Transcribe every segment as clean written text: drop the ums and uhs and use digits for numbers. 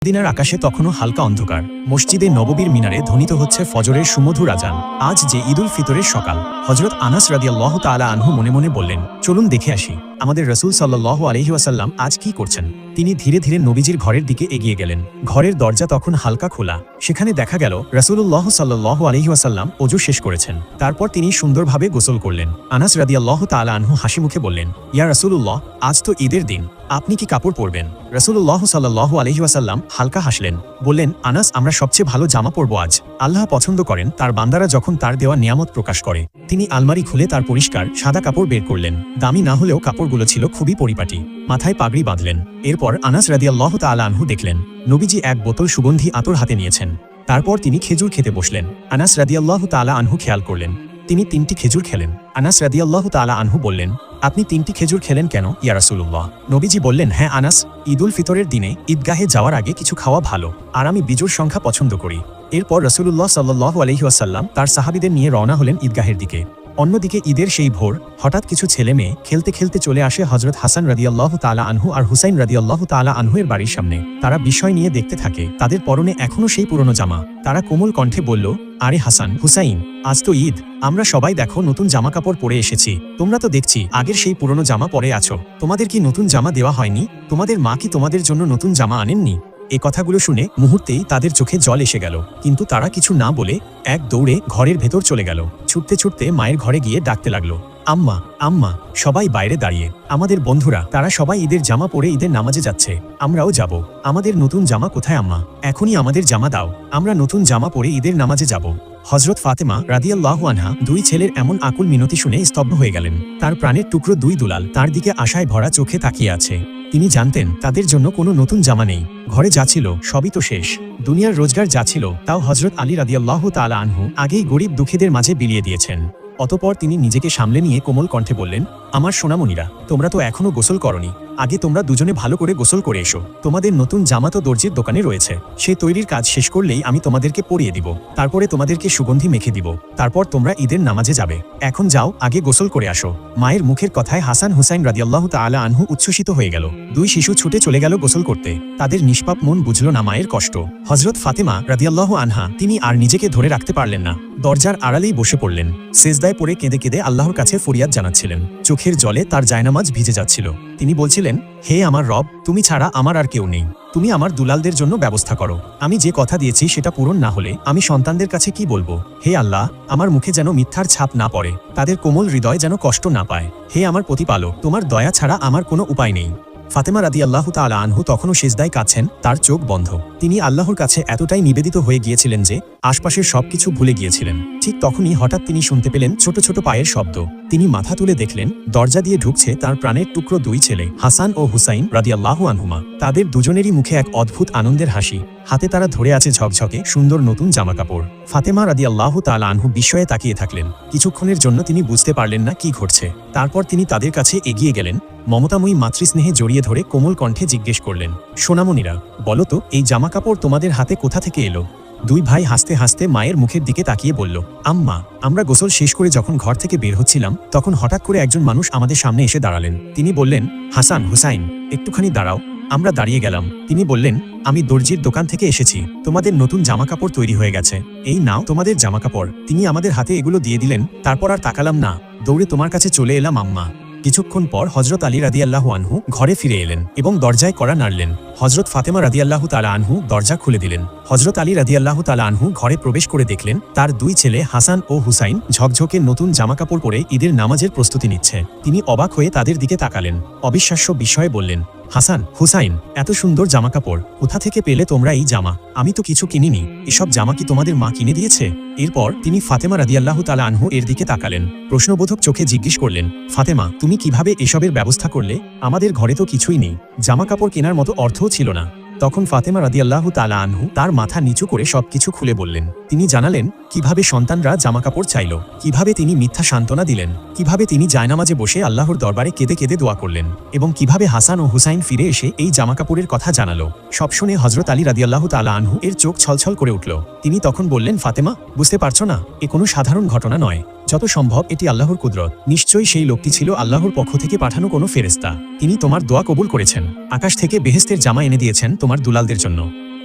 দিনের আকাশে তখনও হালকা অন্ধকার। মসজিদে নববীর মিনারে ধ্বনিত হচ্ছে ফজরের সুমধুর আজান। আজ যে ঈদুল ফিতরের সকাল। হযরত আনাস রাদিয়াল্লাহু তাআলা আনহু মনে মনে বললেন, চলুন দেখে আসি আমাদের রাসূল সাল্লাল্লাহু আলাইহি ওয়াসাল্লাম আজ কি করছেন। তিনি ধীরে ধীরে নবীজির ঘরের দিকে এগিয়ে গেলেন। ঘরের দরজা তখন হালকা খোলা। সেখানে দেখা গেল রাসূলুল্লাহ সাল্লাল্লাহু আলাইহি ওয়াসাল্লাম ওযু শেষ করেছেন। তারপর তিনি সুন্দরভাবে গোসল করলেন। আনাস রাদিয়াল্লাহু তাআলা আনহু হাসি মুখে বললেন, ইয়া রাসূলুল্লাহ, আজ তো ঈদের দিন, আপনি কি কাপড় পরবেন? রাসূলুল্লাহ সাল্লাল্লাহু আলাইহি ওয়াসাল্লাম হালকা হাসলেন, বললেন, আনাস, আমরা সবচেয়ে ভালো জামা পরব আজ। আল্লাহ পছন্দ করেন তার বান্দারা যখন তার দেওয়া নিয়ামত প্রকাশ করে। তিনি আলমারি খুলে তার পরিষ্কার সাদা কাপড় বের করলেন। দামি না হলেও কাপড়গুলো ছিল খুবই পরিপাটি। মাথায় পাগড়ি বাঁধলেন। এরপর আনাস রাদিয়াল্লাহু তাআলা আনহু দেখলেন নবীজি এক বোতল সুগন্ধি আতর হাতে নিয়েছেন। তারপর তিনি খেজুর খেতে বসলেন। আনাস রাদিয়াল্লাহু তাআলা আনহু খেয়াল করলেন তিনি 3টি খেজুর খেলেন। আনাস রাদিয়াল্লাহু তাআলা আনহু বললেন, আপনি 3টি খেজুর খেলেন কেন ইয়া রাসূলুল্লাহ? নবীজি বললেন, হ্যাঁ আনাস, ঈদুল ফিতরের দিনে ঈদগাহে যাওয়ার আগে কিছু খাওয়া ভালো, আর আমি বিজোড় সংখ্যা পছন্দ করি। এরপর রাসূলুল্লাহ সাল্লাল্লাহু আলাইহি ওয়াসাল্লাম তার সাহাবীদের নিয়ে রওনা হলেন ঈদগাহের দিকে। অন্যদিকে ঈদের সেই ভোর হঠাৎ কিছু ছেলে মেয়ে খেলতে খেলতে চলে আসে হযরত হাসান রাদিয়াল্লাহু তাআলা আনহু আর হুসাইন রাদিয়াল্লাহু তাআলা আনহু এর বাড়ির সামনে। তারা বিস্ময় নিয়ে দেখতে থাকে তাদের পরনে এখনো সেই পুরনো জামা। তারা কোমল কণ্ঠে বলল, আরে হাসান, হুসাইন, আজ তো ঈদ, আমরা সবাই দেখো নতুন জামা কাপড় পরে এসেছি। তোমরা তো দেখছি আগের সেই পুরনো জামা পরে আছো। তোমাদের কি নতুন জামা দেওয়া হয়নি? তোমাদের মা কি তোমাদের জন্য নতুন জামা আনেননি? এই কথাগুলো শুনে মুহূর্তেই তাদের চোখে জল এসে গেল। কিন্তু তারা কিছু না বলে এক দৌড়ে ঘরের ভেতর চলে গেল। ছুটতে ছুটতে মায়ের ঘরে গিয়ে ডাকতে লাগলো, আম্মা, আম্মা। সবাই বাইরে দাঁড়িয়ে। আমাদের বন্ধুরা, তারা সবাই ঈদের জামা পরে ঈদের নামাজে যাচ্ছে, আমরাও যাব। আমাদের নতুন জামা কোথায় আম্মা? এখনই আমাদের জামা দাও, আমরা নতুন জামা পরে ঈদের নামাজে যাব। হযরত ফাতেমা রাদিয়াল্লাহু আনহা দুই ছেলের এমন আকুল মিনতি শুনে স্তব্ধ হয়ে গেলেন। তার প্রাণের টুকরো দুই দুলাল তার দিকে আশায় ভরা চোখে তাকিয়ে আছে। তিনি জানতেন তাদের জন্য কোনো নতুন জামা নেই। ঘরে যা ছিল সবই তো শেষ। দুনিয়ার রোজগার যা ছিল তাও হযরত আলী রাদিয়াল্লাহু তাআলা আনহু আগেই গরিব দুঃখীদের মাঝে বিলিয়ে দিয়েছেন। অতঃপর তিনি নিজেকে সামলে নিয়ে কোমল কণ্ঠে বললেন, আমার সোনামণিরা, তোমরা তো এখনো গোসল করনি। আগে তোমরা দুজনে ভালো করে গোসল করে এসো। তোমাদের নতুন জামা তো দর্জির দোকানে রয়েছে। সে তৈরির কাজ শেষ করলেই আমি তোমাদেরকে পরিয়ে দিব। তারপরে তোমাদেরকে সুগন্ধি মেখে দিব। তারপর তোমরা ঈদের নামাজে যাবে। এখন যাও, আগে গোসল করে আসো। মায়ের মুখের কথায় হাসান হুসাইন রাদিয়াল্লাহু তাআলা আনহু উচ্ছ্বসিত হয়ে গেল। দুই শিশু ছুটে চলে গেল গোসল করতে। তাদের নিষ্পাপ মন বুঝল না মায়ের কষ্ট। হযরত ফাতেমা রাদিয়াল্লাহু আনহা তিনি আর নিজেকে ধরে রাখতে পারলেন না। দরজার আড়ালেই বসে পড়লেন। সেজদায় পড়ে কেঁদে কেঁদে আল্লাহর কাছে ফরিয়াদ জানাচ্ছিলেন। চোখের জলে তার জায়নামাজ ভিজে যাচ্ছিল। তিনি বলছিলেন, হে আমার রব, তুমি ছাড়া আমার আর কেউ নেই। তুমি আমার দুলালদের জন্য ব্যবস্থা করো। আমি যে কথা দিয়েছি সেটা পূরণ না হলে আমি সন্তানদের কাছে কি বলবো? হে আল্লাহ, আমার মুখে যেন মিথ্যার ছাপ না পড়ে, তাদের কোমল হৃদয় যেন কষ্ট না পায়। হে আমার প্রতিপালক, তোমার দয়া ছাড়া আমার কোনো উপায় নেই। ফাতেমা রাদিয়াল্লাহু তাআলা আনহু তখনও সিজদায় কাঁদছেন, তার চোখ বন্ধ। তিনি আল্লাহর কাছে এতটাই নিবেদিত হয়ে গিয়েছিলেন যে আশপাশের সবকিছু ভুলে গিয়েছিলেন। ঠিক তখনই হঠাৎ তিনি শুনতে পেলেন ছোট ছোট পায়ের শব্দ। তিনি মাথা তুলে দেখলেন দরজা দিয়ে ঢুকছে তার প্রাণের টুকরো দুই ছেলে, হাসান ও হুসাইন রাদিয়াল্লাহু আনহুমা। তাদের দুজনেরই মুখে এক অদ্ভুত আনন্দের হাসি। হাতে তারা ধরে আছে ঝকঝকে সুন্দর নতুন জামাকাপড়। ফাতেমা রাদিয়াল্লাহু তাআলা আনহু বিস্ময়ে তাকিয়ে থাকলেন। কিছুক্ষণের জন্য তিনি বুঝতে পারলেন না কি ঘটছে। তারপর তিনি তাদের কাছে এগিয়ে গেলেন। মমতাময়ী মাতৃস্নেহে জড়িয়ে ধরে কোমল কণ্ঠে জিজ্ঞেস করলেন, সোনামণিরা, বলো তো এই জামাকাপড় তোমাদের হাতে কোথা থেকে এলো? দুই ভাই হাসতে হাসতে মায়ের মুখের দিকে তাকিয়ে বলল, আম্মা, আমরা গোসল শেষ করে যখন ঘর থেকে বের হচ্ছিলাম তখন হঠাৎ করে একজন মানুষ আমাদের সামনে এসে দাঁড়ালেন। তিনি বললেন, হাসান, হুসাইন, একটুখানি দাঁড়াও। আমরা দাঁড়িয়ে গেলাম। তিনি বললেন, আমি দর্জির দোকান থেকে এসেছি। তোমাদের নতুন জামাকাপড় তৈরি হয়ে গেছে। এই নাও তোমাদের জামাকাপড়। তিনি আমাদের হাতে এগুলো দিয়ে দিলেন। তারপর আর তাকালাম না, দৌড়ে তোমার কাছে চলে এলাম আম্মা। কিছুক্ষণ পর হযরত আলী রাদিয়াল্লাহু আনহু ঘরে ফিরে এলেন এবং দরজায় কড়া নাড়লেন। হযরত ফাতেমা রাদিয়াল্লাহু তাআলা আনহু দরজা খুলে দিলেন। হযরত আলী রাদিয়াল্লাহু তাআলা আনহু ঘরে প্রবেশ করে দেখলেন তার দুই ছেলে হাসান ও হুসাইন ঝকঝকে নতুন জামাকাপড় পরে ঈদের নামাজের প্রস্তুতি নিচ্ছে। তিনি অবাক হয়ে তাদের দিকে তাকালেন। অবিশ্বাস্য বিস্ময়ে বললেন, হাসান, হুসাইন, এত সুন্দর জামাকাপড় কোথা থেকে পেলে তোমরা এই জামা? আমি তো কিছু কিনিনি। এসব জামা কি তোমাদের মা কিনে দিয়েছে? এরপর তিনি ফাতেমা রাদিয়াল্লাহু তাআলা আনহু এর দিকে তাকালেন। প্রশ্নবোধক চোখে জিজ্ঞেস করলেন, ফাতেমা, তুমি কিভাবে এসবের ব্যবস্থা করলে? আমাদের ঘরে তো কিছুই নেই। জামাকাপড় কেনার মতো অর্থও ছিল না। তখন ফাতেমা রাদিয়াল্লাহু তাআলা আনহু তার মাথা নিচু করে সবকিছু খুলে বললেন। তিনি জানালেন কিভাবে সন্তানরা জামাকাপড় চাইল, কিভাবে তিনি মিথ্যা সান্ত্বনা দিলেন, কিভাবে তিনি জায়নামাজে বসে আল্লাহর দরবারে কেঁদে কেঁদে দোয়া করলেন, এবং কিভাবে হাসান ও হুসাইন ফিরে এসে এই জামাকাপড়ের কথা জানালো। সব শুনে হযরত আলী রাদিয়াল্লাহু তাআলা আনহু এর চোখ ছলছল করে উঠল। তিনি তখন বললেন, ফাতেমা, বুঝতে পারছো না? এ কোনো সাধারণ ঘটনা নয়। যত সম্ভব এটি আল্লাহর কুদরত। নিশ্চয়ই সেই লোকটি ছিল আল্লাহর পক্ষ থেকে পাঠানো কোনো ফেরেশতা। তিনি তোমার দোয়া কবুল করেছেন। আকাশ থেকে বেহেশতের জামা এনে দিয়েছেন তোমার দুলালদের জন্য।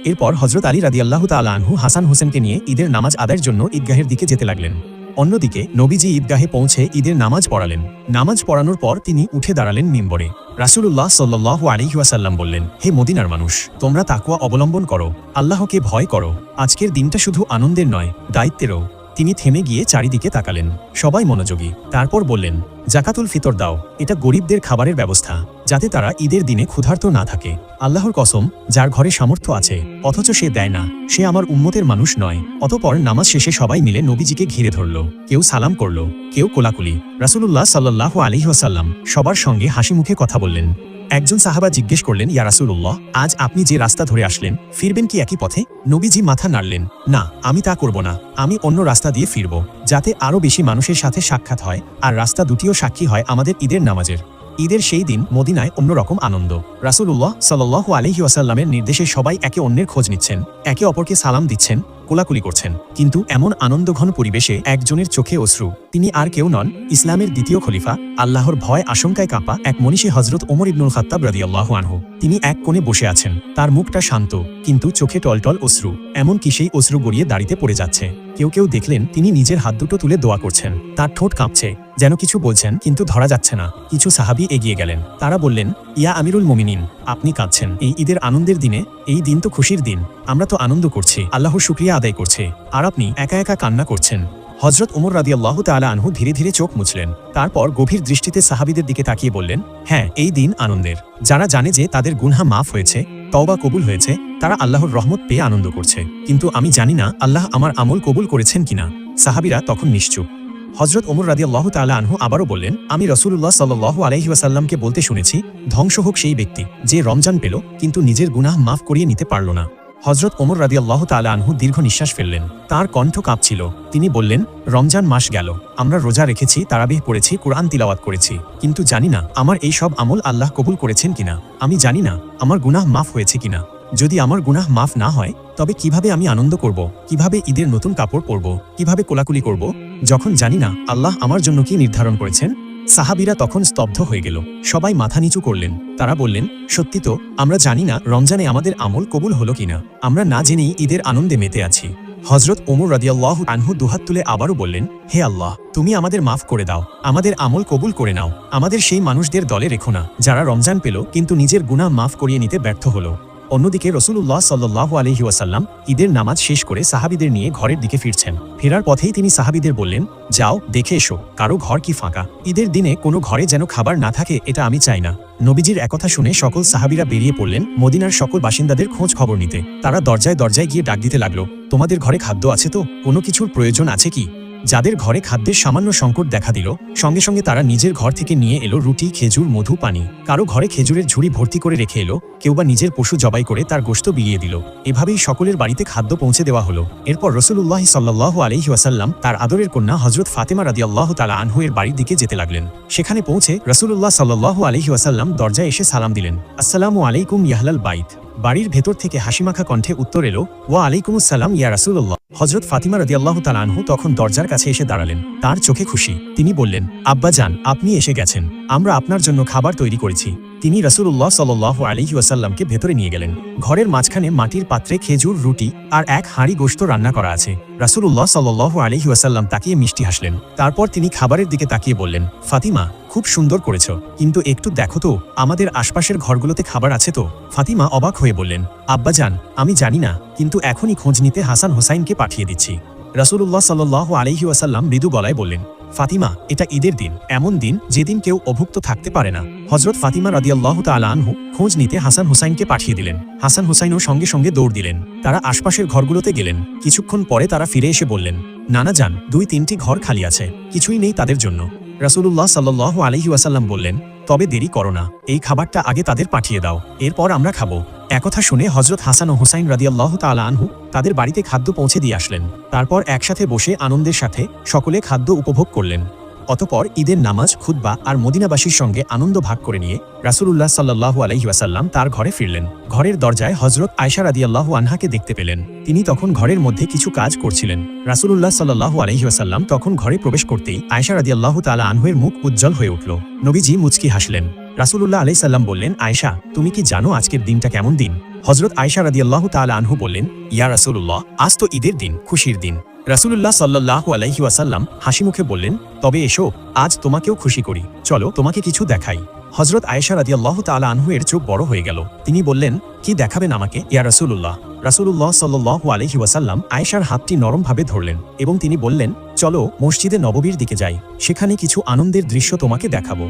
এরপর হযরত আলী রাদিয়াল্লাহু তাআলা আনহু হাসান হোসেনকে নিয়ে ঈদের নামাজ আদায়ের জন্য ঈদগাহের দিকে যেতে লাগলেন। অন্যদিকে নবীজি ঈদগাহে পৌঁছে ঈদের নামাজ পড়ালেন। নামাজ পড়ানোর পর তিনি উঠে দাঁড়ালেন মিম্বরে। রাসূলুল্লাহ সাল্লাল্লাহু আলাইহি ওয়াসাল্লাম বললেন, হে মদিনার মানুষ, তোমরা তাকওয়া অবলম্বন করো, আল্লাহকে ভয় করো। আজকের দিনটা শুধু আনন্দের নয়, দায়িত্বেরও। তিনি থেমে গিয়ে চারিদিকে তাকালেন। সবাই মনোযোগী। তারপর বললেন, জাকাতুল ফিতর দাও, এটা গরিবদের খাবারের ব্যবস্থা, যাতে তারা ঈদের দিনে ক্ষুধার্ত না থাকে। আল্লাহর কসম, যার ঘরে সামর্থ্য আছে অথচ সে দেয় না, সে আমার উম্মতের মানুষ নয়। অতঃপর নামাজ শেষে সবাই মিলে নবীজিকে ঘিরে ধরল। কেউ সালাম করল, কেউ কোলাকুলি। রাসূলুল্লাহ সাল্লাল্লাহু আলাইহি ওয়াসাল্লাম সবার সঙ্গে হাসি মুখে কথা বললেন। একজন সাহাবা জিজ্ঞেস করলেন, ইয়া রাসূলুল্লাহ, আজ আপনি যে রাস্তা ধরে আসলেন, ফিরবেন কি একই পথে? নবীজি মাথা নাড়লেন, না, আমি তা করব না। আমি অন্য রাস্তা দিয়ে ফিরব, যাতে আরও বেশি মানুষের সাথে সাক্ষাৎ হয়, আর রাস্তা দুটিও সাক্ষী হয় আমাদের ঈদের নামাজের। ঈদের সেই দিন মদিনায় অন্যরকম আনন্দ। রাসূলুল্লাহ সাল্লাল্লাহু আলাইহি ওয়াসাল্লামের নির্দেশে সবাই একে অন্যের খোঁজ নিচ্ছেন, একে অপরকে সালাম দিচ্ছেন, কোলাকুলি করছেন। কিন্তু এমন আনন্দঘন পরিবেশে একজনের চোখে অশ্রু। তিনি আর কেউ নন, ইসলামের দ্বিতীয় খলিফা, আল্লাহর ভয় আশঙ্কায় কাঁপা এক মনীষী হযরত ওমর ইবনুল খাত্তাব রাদিয়াল্লাহু আনহু। তিনি এক কোণে বসে আছেন, তার মুখটা শান্ত, কিন্তু চোখে টলটল অশ্রু। এমনকি সেই অশ্রু গড়িয়ে দাঁড়িতে পড়ে যাচ্ছে। কেউ কেউ দেখলেন তিনি নিজের হাত দুটো তুলে দোয়া করছেন, তার ঠোঁট কাঁপছে, যেন কিছু বলছেন কিন্তু ধরা যাচ্ছে না। কিছু সাহাবী এগিয়ে গেলেন। তারা বললেন, ইয়া আমিরুল মুমিনিন, আপনি কাঁদছেন এই ঈদের আনন্দের দিনে? এই দিন তো খুশির দিন, আমরা তো আনন্দ করছি, আল্লাহর শুকরিয়া আদায় করছি, আর আপনি একা একা কান্না করছেন। হযরত ওমর রাদিয়াল্লাহু তাআলা আনহু ধীরে ধীরে চোখ মুছলেন। তারপর গভীর দৃষ্টিতে সাহাবীদের দিকে তাকিয়ে বললেন, হ্যাঁ, এই দিন আনন্দের। যারা জানে যে তাদের গুনহা মাফ হয়েছে, তওবা কবুল হয়েছে, তারা আল্লাহর রহমত পেয়ে আনন্দ করছে। কিন্তু আমি জানি না আল্লাহ আমার আমল কবুল করেছেন কিনা। সাহাবীরা তখন নিশ্চুপ। হযরত ওমর রাদিয়াল্লাহু তাআলা আনহু আবারও বললেন, আমি রাসূলুল্লাহ সাল্লাল্লাহু আলাইহি ওয়াসাল্লামকে বলতে শুনেছি, ধ্বংস হোক সেই ব্যক্তি যে রমজান পেল কিন্তু নিজের গুনাহ মাফ করিয়ে নিতে পারল না। হযরত ওমর রাদিয়াল্লাহু তাআলা আনহু দীর্ঘ নিঃশ্বাস ফেললেন। তার কণ্ঠ কাঁপছিল। তিনি বললেন, রমজান মাস গেল, আমরা রোজা রেখেছি, তারাবিহ পড়েছি, কুরআন তিলাওয়াত করেছি, কিন্তু জানি না আমার এই সব আমল আল্লাহ কবুল করেছেন কিনা। আমি জানি না আমার গুনাহ মাফ হয়েছে কিনা। যদি আমার গুনাহ মাফ না হয়, তবে কিভাবে আমি আনন্দ করব, কিভাবে ঈদের নতুন কাপড় পরব, কিভাবে কোলাকুলি করব, যখন জানি না আল্লাহ আমার জন্য কি নির্ধারণ করেছেন? সাহাবীরা তখন স্তব্ধ হয়ে গেল। সবাই মাথা নিচু করলেন। তারা বললেন, সত্যি তো, আমরা জানি না রমজানে আমাদের আমল কবুল হলো কিনা। আমরা না জেনেই ঈদের আনন্দে মেতে আছি। হযরত ওমর রাদিয়াল্লাহু আনহু দুহাত তুলে আবারও বললেন, হে আল্লাহ, তুমি আমাদের মাফ করে দাও, আমাদের আমল কবুল করে নাও, আমাদের সেই মানুষদের দলে রেখো না যারা রমজান পেল কিন্তু নিজের গুনাহ মাফ করিয়ে নিতে ব্যর্থ হলো। অন্যদিকে রাসূলুল্লাহ সাল্লাল্লাহু আলাইহি ওয়াসাল্লাম ঈদের নামাজ শেষ করে সাহাবীদের নিয়ে ঘরের দিকে ফিরছেন। ফেরার পথেই তিনি সাহাবীদের বললেন, যাও দেখে এসো কারো ঘর কি ফাঁকা। ঈদের দিনে কোনো ঘরে যেন খাবার না থাকে, এটা আমি চাই না। নবীজির একথা শুনে সকল সাহাবীরা বেরিয়ে পড়লেন মদিনার সকল বাসিন্দাদের খোঁজ খবর নিতে। তারা দরজায় দরজায় গিয়ে ডাক দিতে লাগলো, তোমাদের ঘরে খাদ্য আছে তো? কোনো কিছুর প্রয়োজন আছে কি? যাদের ঘরে খাদ্যের সামান্য সংকট দেখা দিল, সঙ্গে সঙ্গে তারা নিজের ঘর থেকে নিয়ে এলো রুটি, খেজুর, মধু, পানি। কারো ঘরে খেজুরের ঝুড়ি ভর্তি করে রেখে এলো, কেউ বা নিজের পশু জবাই করে তার গোশত বিলিয়ে দিল। এভাবেই সকলের বাড়িতে খাদ্য পৌঁছে দেওয়া হলো। এরপর রাসূলুল্লাহ সাল্লাল্লাহু আলাইহি ওয়াসাল্লাম তার আদরের কন্যা হযরত ফাতেমা রাদিয়াল্লাহু তাআলা আনহু এর বাড়ির দিকে যেতে লাগলেন। সেখানে পৌঁছে রাসূলুল্লাহ সাল্লাল্লাহু আলাইহি ওয়াসাল্লাম দরজায় এসে সালাম দিলেন, আসসালামু আলাইকুম ইয়াহলাল বাইত। বাড়ির ভেতর থেকে হাসিমাখা কণ্ঠে উত্তর এলো, ওয়া আলাইকুমুস সালাম ইয়া রাসূলুল্লাহ। হযরত ফাতিমা রাদিয়াল্লাহু তাআলা আনহু তখন দরজার কাছে এসে দাঁড়ালেন। তার চোখে খুশি। তিনি বললেন, আব্বাজান, আপনি এসে গেছেন, আমরা আপনার জন্য খাবার তৈরি করেছি। তিনি রাসূলুল্লাহ সাল্লাল্লাহু আলাইহি ওয়াসাল্লামকে ভেতরে নিয়ে গেলেন। ঘরের মাঝখানে মাটির পাত্রে খেজুর, রুটি আর এক হাঁড়ি গোশত রান্না করা আছে। রাসূলুল্লাহ সাল্লাল্লাহু আলাইহি ওয়াসাল্লাম তাকিয়ে মিষ্টি হাসলেন। তারপর তিনি খাবারের দিকে তাকিয়ে বললেন, ফাতিমা, খুব সুন্দর করেছ, কিন্তু একটু দেখো তো আমাদের আশপাশের ঘরগুলোতে খাবার আছে তো? ফাতিমা অবাক হয়ে বললেন, আব্বাজান, আমি জানি না, কিন্তু এখনই খোঁজ নিতে হাসান হোসাইনকে পাঠিয়ে দিচ্ছি। রাসূলুল্লাহ সাল্লাল্লাহু আলাইহি ওয়াসাল্লাম মৃদু গলায় বললেন, ফাতিমা, এটা ঈদের দিন, এমন দিন যেদিন কেউ অভুক্ত থাকতে পারে না। হযরত ফাতিমা রাদিয়াল্লাহু তাআলা আনহু খোঁজ নিতে হাসান হোসাইনকে পাঠিয়ে দিলেন। হাসান হোসাইনও সঙ্গে সঙ্গে দৌড় দিলেন। তারা আশপাশের ঘরগুলোতে গেলেন। কিছুক্ষণ পরে তারা ফিরে এসে বললেন, নানা যান, 2-3টি ঘর খালি আছে, কিছুই নেই তাদের জন্য। রাসূলুল্লাহ সাল্লাল্লাহু আলাইহি ওয়াসাল্লাম বললেন, তবে দেরি করো না, এই খাবারটা আগে তাদের পাঠিয়ে দাও, এরপর আমরা খাবো। একথা শুনে হযরত হাসান ও হুসাইন রাদিয়াল্লাহু তাআলা আনহু তাদের বাড়িতে খাদ্য পৌঁছে দিয়ে আসলেন। তারপর একসাথে বসে আনন্দের সাথে সকলে খাদ্য উপভোগ করলেন। অতঃপর ঈদের নামাজ, খুতবা আর মদিনাবাসীর সঙ্গে আনন্দ ভাগ করে নিয়ে রাসূলুল্লাহ সাল্লাল্লাহু আলাইহি ওয়াসাল্লাম তার ঘরে ফিরলেন। ঘরের দরজায় হযরত আয়েশা রাদিয়াল্লাহু আনহাকে দেখতে পেলেন। তিনি তখন ঘরের মধ্যে কিছু কাজ করছিলেন। রাসূলুল্লাহ সাল্লাল্লাহু আলাইহি ওয়াসাল্লাম তখন ঘরে প্রবেশ করতেই আয়েশা রাদিয়াল্লাহু তাআলা আনহুর মুখ উজ্জ্বল হয়ে উঠল। নবীজি মুচকি হাসলেন। রাসূলুল্লাহ আলাইহিস সালাম বললেন, আয়েশা, তুমি কি জানো আজকের দিনটা কেমন দিন? হযরত আয়েশা রাদিয়াল্লাহু তাআলা আনহু বললেন, ইয়া রাসূলুল্লাহ, আজ তো ঈদের দিন, খুশির দিন। রাসূলুল্লাহ সাল্লাল্লাহু আলাইহি ওয়াসাল্লাম হাসিমুখে বললেন, তবে এসো, আজ তোমাকেও খুশি করি, চলো তোমাকে কিছু দেখাই। হযরত আয়েশা রাদিয়াল্লাহু তাআলা আনহুর চোখ বড় হয়ে গেল। তিনি বললেন, কি দেখাবেন আমাকে ইয়া রাসূলুল্লাহ? রাসূলুল্লাহ সাল্লাল্লাহু আলাইহি ওয়াসাল্লাম আয়েশার হাতটি নরমভাবে ধরলেন এবং তিনি বললেন, চলো মসজিদে নববীর দিকে যাই, সেখানে কিছু আনন্দের দৃশ্য তোমাকে দেখাবো।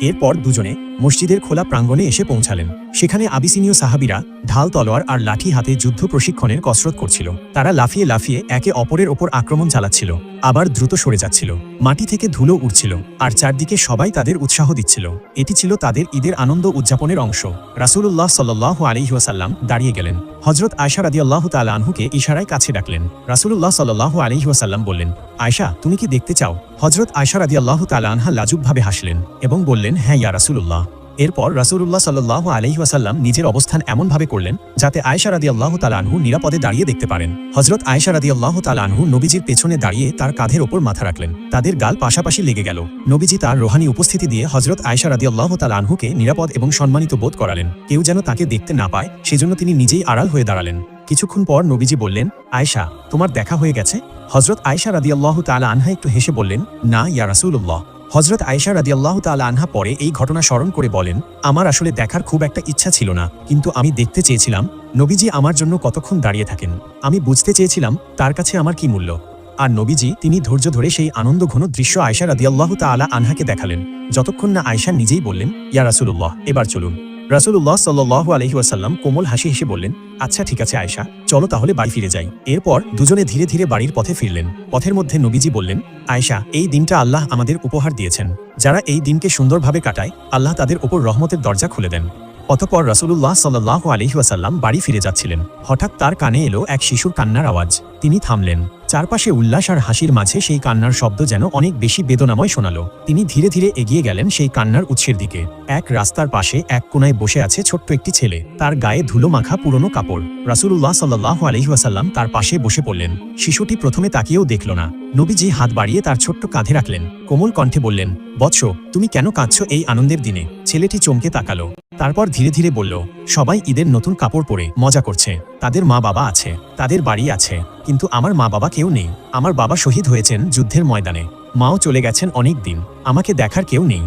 এরপর দুজনে মসজিদের খোলা প্রাঙ্গণে এসে পৌঁছালেন। সেখানে আবিসিনীয় সাহাবীরা ঢাল, তলোয়ার আর লাঠি হাতে যুদ্ধ প্রশিক্ষণের কসরত করছিল। তারা লাফিয়ে লাফিয়ে একে অপরের ওপর আক্রমণ চালাচ্ছিল, আবার দ্রুত সরে যাচ্ছিল। মাটি থেকে ধুলো উড়ছিল আর চারদিকে সবাই তাদের উৎসাহ দিচ্ছিল। এটি ছিল তাদের ঈদের আনন্দ উদযাপনের অংশ। রাসূলুল্লাহ সাল্লাল্লাহু আলাইহি ওয়াসাল্লাম দাঁড়িয়ে গেলেন। হযরত আয়েশা রাদিয়াল্লাহু তাআলা আনহুকে ইশারায় কাছে ডাকলেন। রাসূলুল্লাহ সাল্লাল্লাহু আলাইহি ওয়াসাল্লাম বললেন, আয়েশা, তুমি কি দেখতে চাও? হযরত আয়েশা রাদিয়াল্লাহু তাআলা আনহা লাজুকভাবে হাসলেন এবং বললেন, হ্যাঁ ইয়া রাসূলুল্লাহ। এরপর রাসূলুল্লাহ সাল্লাল্লাহু আলাইহি ওয়াসাল্লাম নিজের অবস্থান এমনভাবে করলেন যাতে আয়েশা রাদিয়াল্লাহু তাআলা আনহু নিরাপদে দাঁড়িয়ে দেখতে পারেন। হযরত আয়েশা রাদিয়াল্লাহু তাআলা আনহু নবীজির পেছনে দাঁড়িয়ে তার কাঁধের ওপর মাথা রাখলেন। তাদের গাল পাশাপাশি লেগে গেল। নবীজি তার রোহানি উপস্থিতি দিয়ে হযরত আয়েশা রাদিয়াল্লাহু তাআলা আনহুকে নিরাপদ এবং সম্মানিত বোধ করালেন। কেউ যেন তাকে দেখতে না পায় সেজন্য তিনি নিজেই আড়াল হয়ে দাঁড়ালেন। কিছুক্ষণ পর নবীজি বললেন, আয়েশা, তোমার দেখা হয়ে গেছে? হযরত আয়েশা রাদিয়াল্লাহু তাআলা আনহা একটু হেসে বললেন, না ইয়া রাসূলুল্লাহ। হযরত আয়েশা রাদিয়াল্লাহু তাআলা আনহা পরে এই ঘটনা স্মরণ করে বলেন, আমার আসলে দেখার খুব একটা ইচ্ছা ছিল না, কিন্তু আমি দেখতে চেয়েছিলাম নবীজি আমার জন্য কতক্ষণ দাঁড়িয়ে থাকেন। আমি বুঝতে চেয়েছিলাম তার কাছে আমার কি মূল্য। আর নবীজি তিনি ধৈর্য ধরে সেই আনন্দঘন দৃশ্য আয়েশা রাদিয়াল্লাহু তাআলা আনহাকে দেখালেন, যতক্ষণ না আয়েশা নিজেই বললেন, ইয়া রাসূলুল্লাহ, এবার চলুন। রাসূলুল্লাহ সাল্লাল্লাহু আলাইহি ওয়াসাল্লাম কোমল হাসি হেসে বললেন, আচ্ছা ঠিক আছে আয়েশা, চলো তাহলে বাড়ি ফিরে যাই। এরপর দুজনে ধীরে ধীরে বাড়ির পথে ফিরলেন। পথের মধ্যে নবীজি বললেন, আয়েশা, এই দিনটা আল্লাহ আমাদের উপহার দিয়েছেন। যারা এই দিনকে সুন্দরভাবে কাটায় আল্লাহ তাদের ওপর রহমতের দরজা খুলে দেন। অতঃপর রাসূলুল্লাহ সাল্লাল্লাহু আলাইহি ওয়াসাল্লাম বাড়ি ফিরে যাচ্ছিলেন। হঠাৎ তার কানে এলো এক শিশুর কান্নার আওয়াজ। তিনি থামলেন। চারপাশে উল্লাস আর হাসির মাঝে সেই কান্নার শব্দ যেন অনেক বেশি বেদনাময় শোনালো। তিনি ধীরে ধীরে এগিয়ে গেলেন সেই কান্নার উৎসের দিকে। এক রাস্তার পাশে এক কোণায় বসে আছে ছোট্ট একটি ছেলে, তার গায়ে ধুলো মাখা পুরনো কাপড়। রাসূলুল্লাহ সাল্লাল্লাহু আলাইহি ওয়াসাল্লাম তার পাশে বসে পড়লেন। শিশুটি প্রথমে তাকিয়েও দেখল না। নবীজি হাত বাড়িয়ে তার ছোট্ট কাঁধে রাখলেন। কোমল কণ্ঠে বললেন, বৎস, তুমি কেন কাঁদছো এই আনন্দের দিনে? ছেলেটি চমকে তাকালো। তারপর ধীরে ধীরে বলল, সবাই ঈদের নতুন কাপড় পরে মজা করছে। তাদের মা বাবা আছে, তাদের বাড়ি আছে, কিন্তু আমার মা বাবা কেউ নেই। আমার বাবা শহীদ হয়েছেন যুদ্ধের ময়দানে, মাও চলে গেছেন অনেক দিন, আমাকে দেখার কেউ নেই।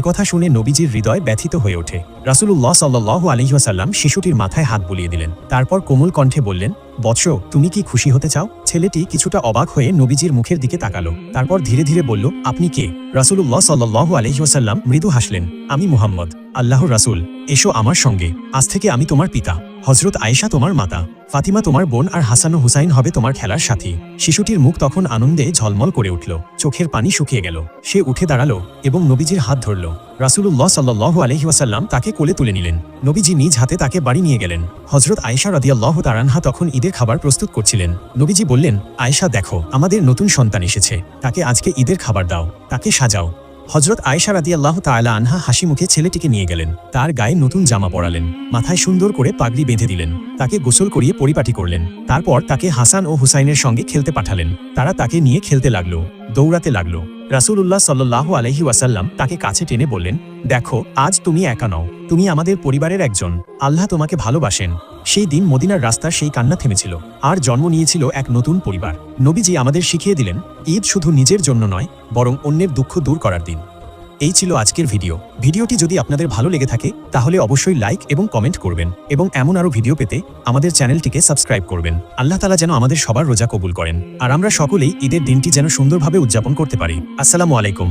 একথা শুনে নবীজির হৃদয় ব্যথিত হয়ে ওঠে। রাসূলুল্লাহ সাল্লাল্লাহু আলাইহি ওয়াসাল্লাম শিশুটির মাথায় হাত বুলিয়ে দিলেন। তারপর কোমল কণ্ঠে বললেন, বৎস, তুমি কি খুশি হতে চাও? ছেলেটি কিছুটা অবাক হয়ে নবীজির মুখের দিকে তাকালো। তারপর ধীরে ধীরে বলল, আপনি কে? রাসূলুল্লাহ সাল্লাল্লাহু আলাইহি ওয়াসাল্লাম মৃদু হাসলেন, আমি মুহাম্মদ, আল্লাহর রাসূল। এসো আমার সঙ্গে, আজ থেকে আমি তোমার পিতা, হযরত আয়েশা তোমার মাতা, ফাতিমা তোমার বোন আর হাসান ও হুসাইন হবে তোমার খেলার সাথী। শিশুটির মুখ তখন আনন্দে ঝলমল করে উঠল, চোখের পানি শুকিয়ে গেল। সে উঠে দাঁড়ালো এবং নবীজির হাত ধরল। রাসূলুল্লাহ সাল্লাল্লাহু আলাইহি ওয়াসাল্লাম তাকে কোলে তুলে নিলেন। নবীজি নিজ হাতে তাকে বাড়ি নিয়ে গেলেন। হযরত আয়েশা রাদিয়াল্লাহু তাআলা আনহা তখন ঈদের খাবার প্রস্তুত করছিলেন। নবীজি বললেন, আয়েশা, দেখো, আমাদের নতুন সন্তান এসেছে, তাকে আজকে ঈদের খাবার দাও, তাকে সাজাও। হযরত আয়েশা রাদিয়াল্লাহু তাআলা আনহা হাসি মুখে ছেলেটিকে নিয়ে গেলেন। তার গায়ে নতুন জামা পরালেন, মাথায় সুন্দর করে পাগড়ি বেঁধে দিলেন, তাকে গোসল করিয়ে পরিপাটি করলেন। তারপর তাকে হাসান ও হুসাইনের সঙ্গে খেলতে পাঠালেন। তারা তাকে নিয়ে খেলতে লাগলো, দৌড়াতে লাগলো। রাসূলুল্লাহ সাল্লাল্লাহু আলাইহি ওয়াসাল্লাম তাকে কাছে টেনে বললেন, দেখো, আজ তুমি একা নও, তুমি আমাদের পরিবারের একজন। আল্লাহ তোমাকে ভালোবাসেন। সেই দিন মদিনার রাস্তার সেই কান্না থেমেছিল আর জন্ম নিয়েছিল এক নতুন পরিবার। নবীজি আমাদের শিখিয়ে দিলেন, ঈদ শুধু নিজের জন্য নয়, বরং অন্যের দুঃখ দূর করার দিন। এই ছিল আজকের ভিডিওটি যদি আপনাদের ভালো লেগে থাকে তাহলে অবশ্যই লাইক এবং কমেন্ট করবেন এবং এমন আরও ভিডিও পেতে আমাদের চ্যানেলটিকে সাবস্ক্রাইব করবেন। আল্লাহ তাআলা যেন আমাদের সবার রোজা কবুল করেন আর আমরা সকলেই ঈদের দিনটি যেন সুন্দরভাবে উদযাপন করতে পারি। আসসালামু আলাইকুম।